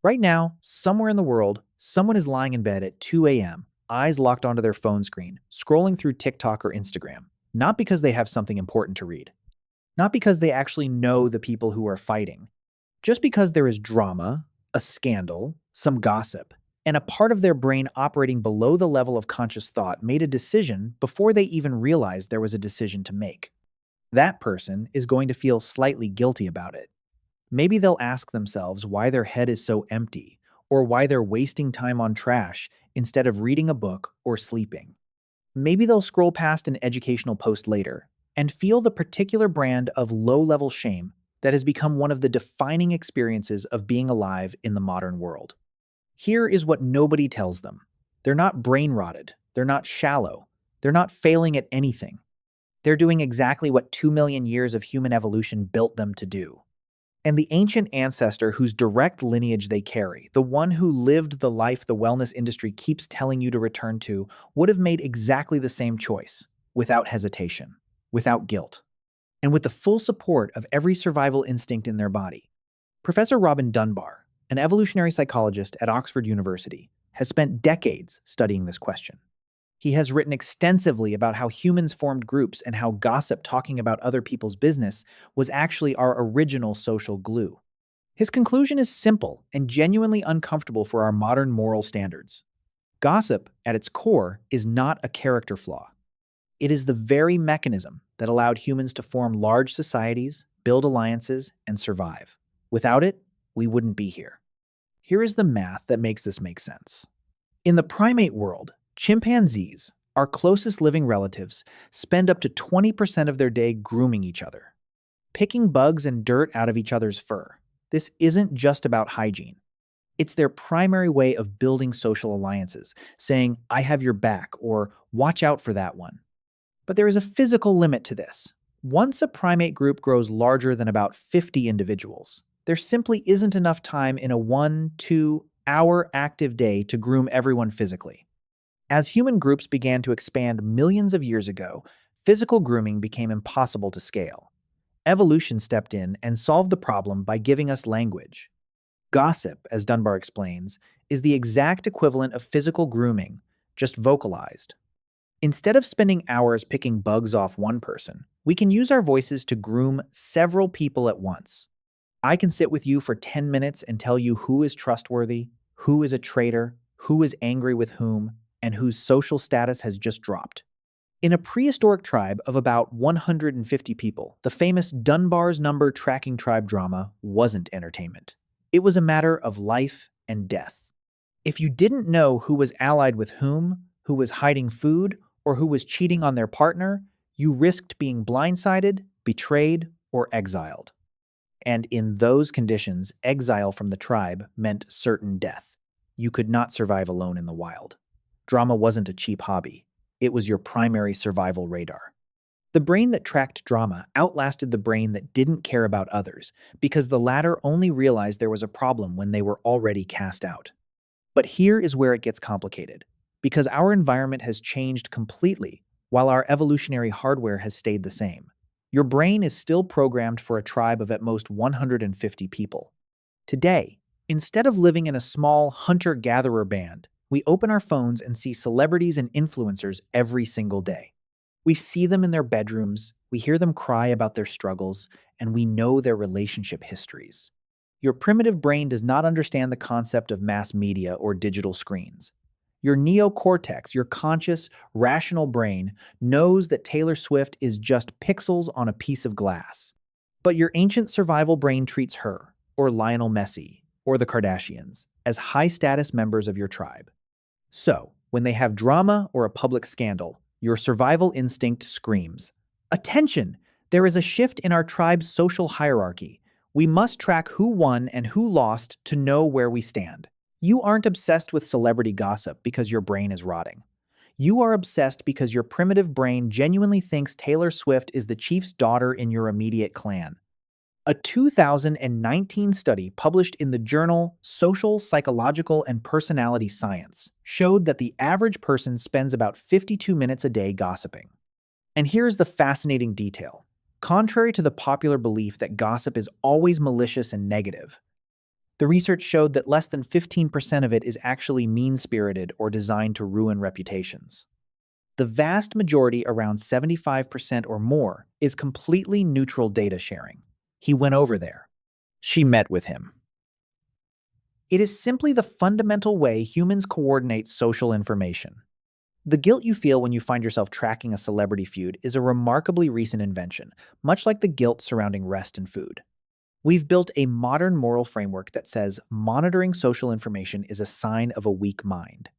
Right now, somewhere in the world, someone is lying in bed at 2 a.m., eyes locked onto their phone screen, scrolling through TikTok or Instagram, not because they have something important to read, not because they actually know the people who are fighting, just because there is drama, a scandal, some gossip, and a part of their brain operating below the level of conscious thought made a decision before they even realized there was a decision to make. That person is going to feel slightly guilty about it. Maybe they'll ask themselves why their head is so empty, or why they're wasting time on trash instead of reading a book or sleeping. Maybe they'll scroll past an educational post later and feel the particular brand of low level shame that has become one of the defining experiences of being alive in the modern world. Here is what nobody tells them: they're not brain rotted, they're not shallow, they're not failing at anything. They're doing exactly what 2 million years of human evolution built them to do. And the ancient ancestor whose direct lineage they carry, the one who lived the life the wellness industry keeps telling you to return to, would have made exactly the same choice, without hesitation, without guilt, and with the full support of every survival instinct in their body. Professor Robin Dunbar, an evolutionary psychologist at Oxford University, has spent decades studying this question. He has written extensively about how humans formed groups and how gossip talking about other people's business was actually our original social glue. His conclusion is simple and genuinely uncomfortable for our modern moral standards. Gossip, at its core, is not a character flaw. It is the very mechanism that allowed humans to form large societies, build alliances, and survive. Without it, we wouldn't be here. Here is the math that makes this make sense. In the primate world, chimpanzees, our closest living relatives, spend up to 20% of their day grooming each other, picking bugs and dirt out of each other's fur. This isn't just about hygiene. It's their primary way of building social alliances, saying, "I have your back," or "watch out for that one." But there is a physical limit to this. Once a primate group grows larger than about 50 individuals, there simply isn't enough time in a 1-2 hour active day to groom everyone physically. As human groups began to expand millions of years ago, physical grooming became impossible to scale. Evolution stepped in and solved the problem by giving us language. Gossip, as Dunbar explains, is the exact equivalent of physical grooming, just vocalized. Instead of spending hours picking bugs off one person, we can use our voices to groom several people at once. I can sit with you for 10 minutes and tell you who is trustworthy, who is a traitor, who is angry with whom, and whose social status has just dropped. In a prehistoric tribe of about 150 people, the famous Dunbar's number tracking tribe drama wasn't entertainment. It was a matter of life and death. If you didn't know who was allied with whom, who was hiding food, or who was cheating on their partner, you risked being blindsided, betrayed, or exiled. And in those conditions, exile from the tribe meant certain death. You could not survive alone in the wild. Drama wasn't a cheap hobby. It was your primary survival radar. The brain that tracked drama outlasted the brain that didn't care about others, because the latter only realized there was a problem when they were already cast out. But here is where it gets complicated. Because our environment has changed completely, while our evolutionary hardware has stayed the same. Your brain is still programmed for a tribe of at most 150 people. Today, instead of living in a small hunter-gatherer band, we open our phones and see celebrities and influencers every single day. We see them in their bedrooms, we hear them cry about their struggles, and we know their relationship histories. Your primitive brain does not understand the concept of mass media or digital screens. Your neocortex, your conscious, rational brain, knows that Taylor Swift is just pixels on a piece of glass. But your ancient survival brain treats her, or Lionel Messi, or the Kardashians, as high-status members of your tribe. So, when they have drama or a public scandal, your survival instinct screams, "Attention! There is a shift in our tribe's social hierarchy. We must track who won and who lost to know where we stand." You aren't obsessed with celebrity gossip because your brain is rotting. You are obsessed because your primitive brain genuinely thinks Taylor Swift is the chief's daughter in your immediate clan. A 2019 study published in the journal Social, Psychological, and Personality Science showed that the average person spends about 52 minutes a day gossiping. And here's the fascinating detail. Contrary to the popular belief that gossip is always malicious and negative, The research showed that less than 15% of it is actually mean-spirited or designed to ruin reputations. The vast majority, around 75% or more, is completely neutral data sharing. He went over there. She met with him. It is simply the fundamental way humans coordinate social information. The guilt you feel when you find yourself tracking a celebrity feud is a remarkably recent invention, much like the guilt surrounding rest and food. We've built a modern moral framework that says monitoring social information is a sign of a weak mind.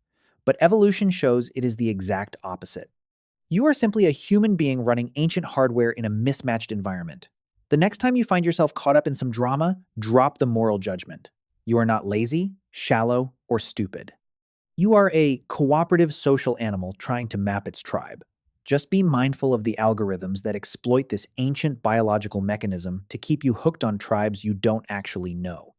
But evolution shows it is the exact opposite. You are simply a human being running ancient hardware in a mismatched environment. The next time you find yourself caught up in some drama, drop the moral judgment. You are not lazy, shallow, or stupid. You are a cooperative social animal trying to map its tribe. Just be mindful of the algorithms that exploit this ancient biological mechanism to keep you hooked on tribes you don't actually know.